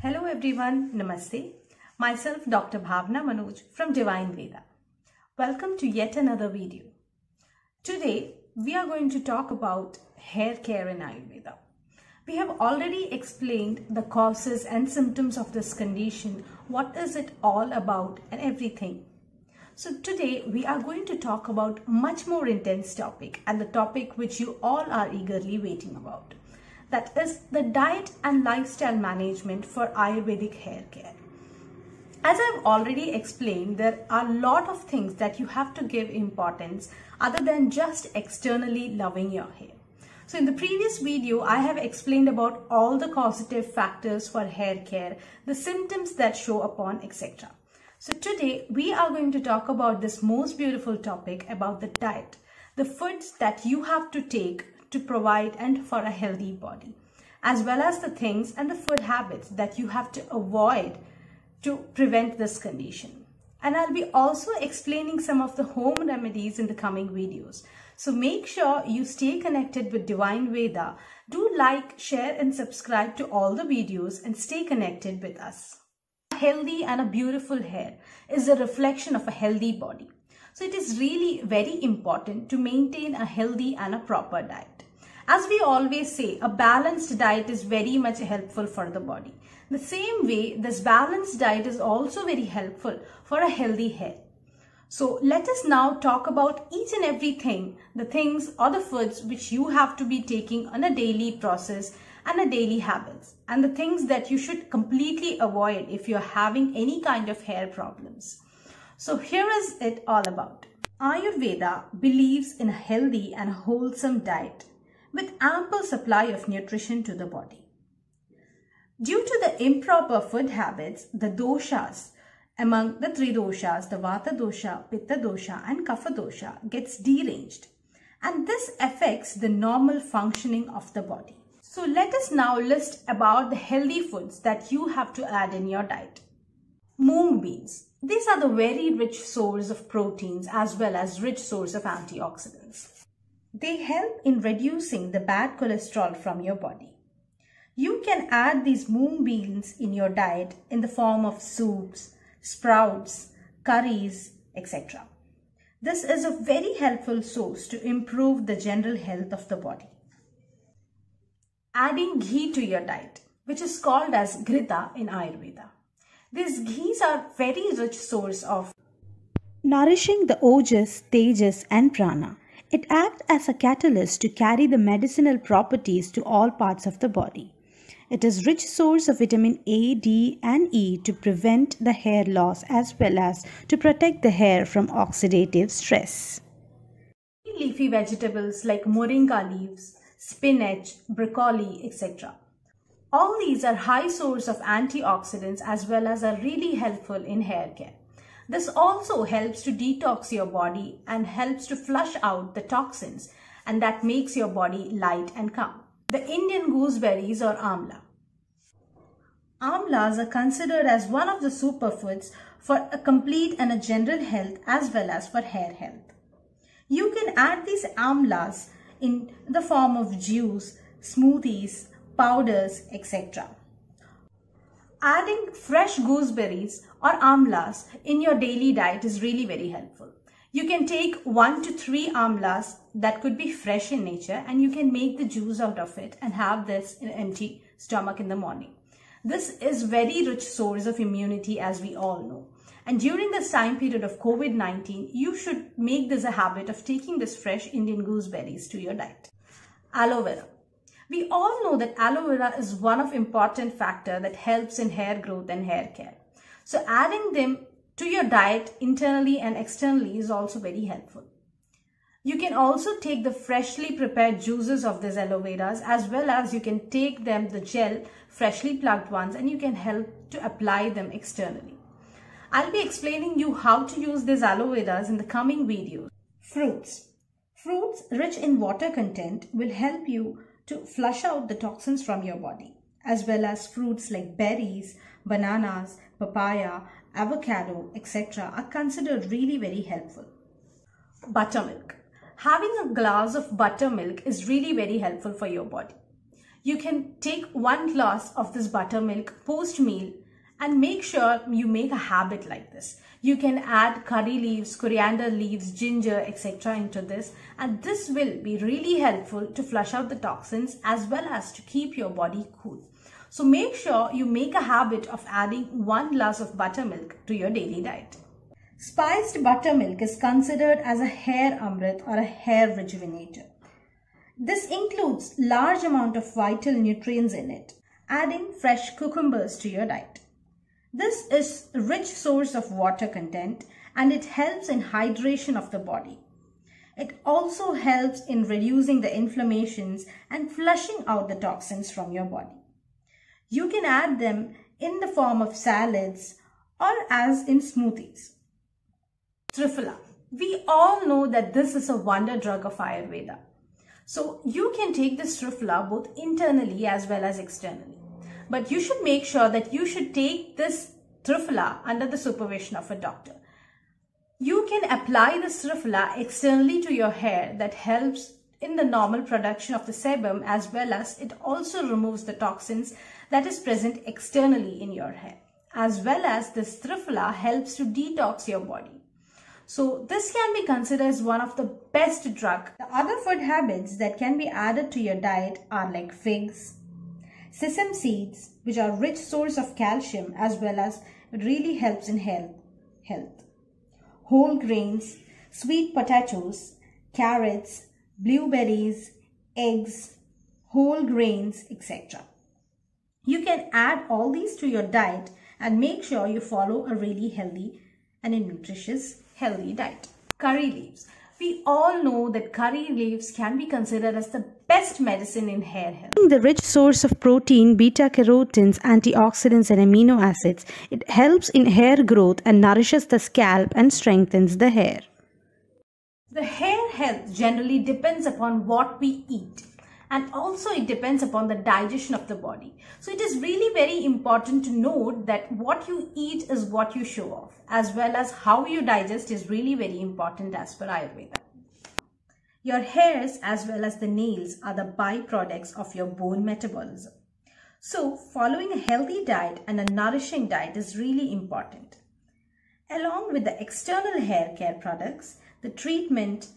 Hello everyone, Namaste. Myself Dr. Bhavna Manoj from Divine Veda. Welcome to yet another video. Today we are going to talk about hair care in Ayurveda. We have already explained the causes and symptoms of this condition, what is it all about and everything. So today we are going to talk about much more intense topic and the topic which you all are eagerly waiting about. That is the diet and lifestyle management for Ayurvedic hair care. As I've already explained, there are a lot of things that you have to give importance other than just externally loving your hair. So in the previous video, I have explained about all the causative factors for hair care, the symptoms that show upon, etc. So today we are going to talk about this most beautiful topic about the diet, the foods that you have to take to provide and for a healthy body, as well as the things and the food habits that you have to avoid to prevent this condition. And I'll be also explaining some of the home remedies in the coming videos. So make sure you stay connected with Divine Veda. Do like, share and subscribe to all the videos and stay connected with us. A healthy and a beautiful hair is a reflection of a healthy body. So it is really very important to maintain a healthy and a proper diet. As we always say, a balanced diet is very much helpful for the body. The same way, this balanced diet is also very helpful for a healthy hair. So let us now talk about each and everything, the things or the foods which you have to be taking on a daily process and a daily habits, and the things that you should completely avoid if you're having any kind of hair problems. So here is it all about. Ayurveda believes in a healthy and wholesome diet with ample supply of nutrition to the body. Due to the improper food habits, the doshas, among the three doshas, the Vata dosha, Pitta dosha and Kapha dosha gets deranged, and this affects the normal functioning of the body. So let us now list about the healthy foods that you have to add in your diet. Moong beans. These are the very rich source of proteins as well as rich source of antioxidants. They help in reducing the bad cholesterol from your body. You can add these moong beans in your diet in the form of soups, sprouts, curries, etc. This is a very helpful source to improve the general health of the body. Adding ghee to your diet, which is called as Ghrita in Ayurveda. These ghees are very rich source of nourishing the ojas, tejas and prana. It acts as a catalyst to carry the medicinal properties to all parts of the body. It is rich source of vitamin A, D and E to prevent the hair loss as well as to protect the hair from oxidative stress. Leafy vegetables like moringa leaves, spinach, broccoli, etc. All these are high source of antioxidants as well as are really helpful in hair care. This also helps to detox your body and helps to flush out the toxins, and that makes your body light and calm. The Indian gooseberries or amla. Amlas are considered as one of the superfoods for a complete and a general health as well as for hair health. You can add these amlas in the form of juice, smoothies, powders, etc. Adding fresh gooseberries or amlas in your daily diet is really very helpful. You can take 1 to 3 amlas that could be fresh in nature, and you can make the juice out of it and have this in an empty stomach in the morning. This is very rich source of immunity, as we all know. And during this time period of COVID-19, you should make this a habit of taking this fresh Indian gooseberries to your diet. Aloe vera. We all know that aloe vera is one of important factor that helps in hair growth and hair care. So adding them to your diet internally and externally is also very helpful. You can also take the freshly prepared juices of these aloe veras, as well as you can take them the gel, freshly plucked ones, and you can help to apply them externally. I'll be explaining you how to use these aloe veras in the coming videos. Fruits. Fruits rich in water content will help you to flush out the toxins from your body, as well as fruits like berries, bananas, papaya, avocado, etc. are considered really very helpful. Buttermilk. Having a glass of buttermilk is really very helpful for your body. you can take 1 glass of this buttermilk post-meal and make sure you make a habit like this. You can add curry leaves, coriander leaves, ginger, etc. into this, and this will be really helpful to flush out the toxins as well as to keep your body cool. So make sure you make a habit of adding 1 glass of buttermilk to your daily diet. Spiced buttermilk is considered as a hair amrit or a hair rejuvenator. This includes large amount of vital nutrients in it. Adding fresh cucumbers to your diet. This is a rich source of water content and it helps in hydration of the body. It also helps in reducing the inflammations and flushing out the toxins from your body. You can add them in the form of salads or as in smoothies. Triphala. We all know that this is a wonder drug of Ayurveda. So you can take this Triphala both internally as well as externally. But you should make sure that you should take this Triphala under the supervision of a doctor. You can apply this Triphala externally to your hair that helps in the normal production of the sebum, as well as it also removes the toxins that is present externally in your hair. As well as this Triphala helps to detox your body. So this can be considered as one of the best drugs. The other food habits that can be added to your diet are like figs, sesame seeds, which are rich source of calcium as well as it really helps in health. Whole grains, sweet potatoes, carrots, blueberries, eggs, whole grains, etc. You can add all these to your diet and make sure you follow a really healthy and a nutritious, healthy diet. Curry leaves. We all know that curry leaves can be considered as the best medicine in hair health. Being the rich source of protein, beta-carotenes, antioxidants and amino acids, it helps in hair growth and nourishes the scalp and strengthens the hair. The hair health generally depends upon what we eat, and also it depends upon the digestion of the body. So it is really very important to note that what you eat is what you show off, as well as how you digest is really very important as per Ayurveda. Your hairs as well as the nails are the byproducts of your bone metabolism. So following a healthy diet and a nourishing diet is really important. Along with the external hair care products, the treatment,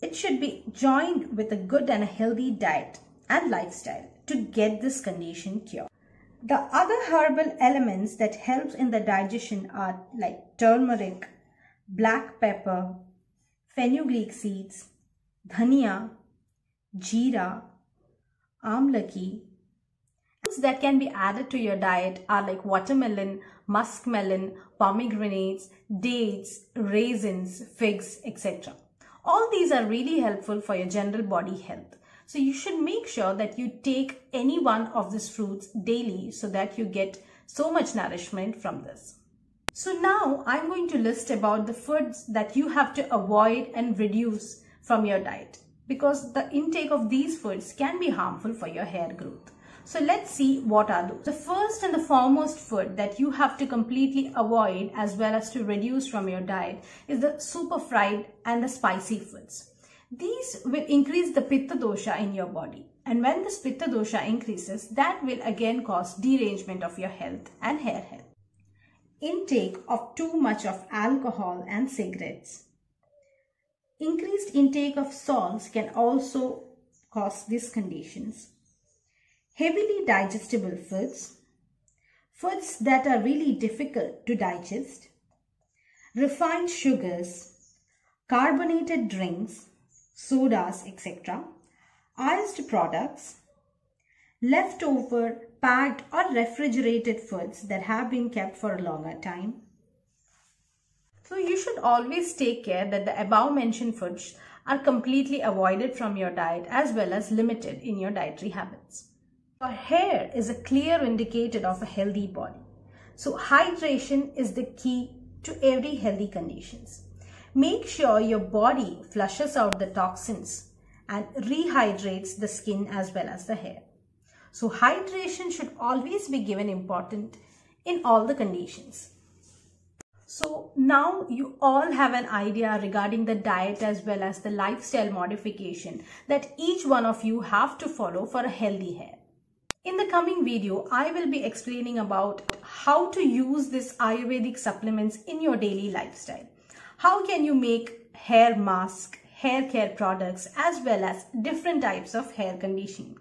it should be joined with a good and a healthy diet and lifestyle to get this condition cured. The other herbal elements that helps in the digestion are like turmeric, black pepper, fenugreek seeds, dhania, jeera, amlaki. Foods that can be added to your diet are like watermelon, muskmelon, pomegranates, dates, raisins, figs, etc. All these are really helpful for your general body health. So you should make sure that you take any one of these fruits daily so that you get so much nourishment from this. So now I'm going to list about the foods that you have to avoid and reduce from your diet, because the intake of these foods can be harmful for your hair growth. So let's see what are those. The first and the foremost food that you have to completely avoid as well as to reduce from your diet is the super fried and the spicy foods. These will increase the pitta dosha in your body, and when this pitta dosha increases, that will again cause derangement of your health and hair health. Intake of too much of alcohol and cigarettes. Increased intake of salts can also cause these conditions. Heavily digestible foods, foods that are really difficult to digest, refined sugars, carbonated drinks, sodas, etc., iced products, leftover, packed or refrigerated foods that have been kept for a longer time. So you should always take care that the above mentioned foods are completely avoided from your diet as well as limited in your dietary habits. Your hair is a clear indicator of a healthy body. So hydration is the key to every healthy conditions. Make sure your body flushes out the toxins and rehydrates the skin as well as the hair. So hydration should always be given importance in all the conditions. So now you all have an idea regarding the diet as well as the lifestyle modification that each one of you have to follow for a healthy hair. In the coming video, I will be explaining about how to use these Ayurvedic supplements in your daily lifestyle. How can you make hair mask, hair care products, as well as different types of hair conditioning.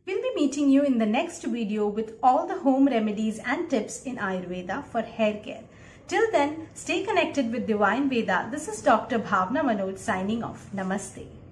We'll be meeting you in the next video with all the home remedies and tips in Ayurveda for hair care. Till then, stay connected with Divine Veda. This is Dr. Bhavna Manoj signing off. Namaste.